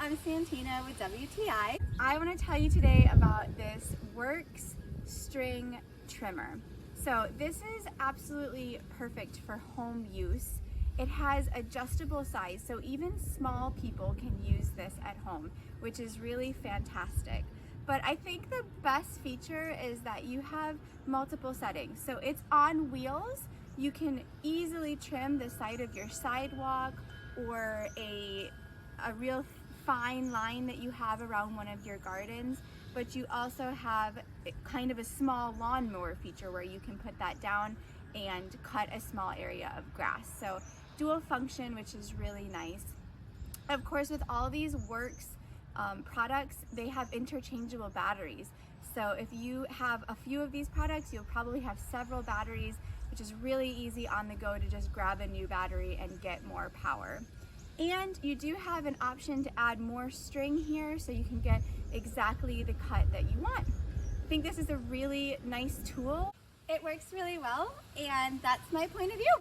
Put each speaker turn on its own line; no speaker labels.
I'm Santina with WTI. I want to tell you today about this WORX string trimmer. So this is absolutely perfect for home use. It has adjustable size, so even small people can use this at home, which is really fantastic. But I think the best feature is that you have multiple settings. So it's on wheels. You can easily trim the side of your sidewalk or a real fine line that you have around one of your gardens, but you also have kind of a small lawnmower feature where you can put that down and cut a small area of grass. So dual function, which is really nice. Of course, with all these WORX products, they have interchangeable batteries. So if you have a few of these products, you'll probably have several batteries, which is really easy on the go to just grab a new battery and get more power. And you do have an option to add more string here so you can get exactly the cut that you want. I think this is a really nice tool. It works really well, and that's my point of view.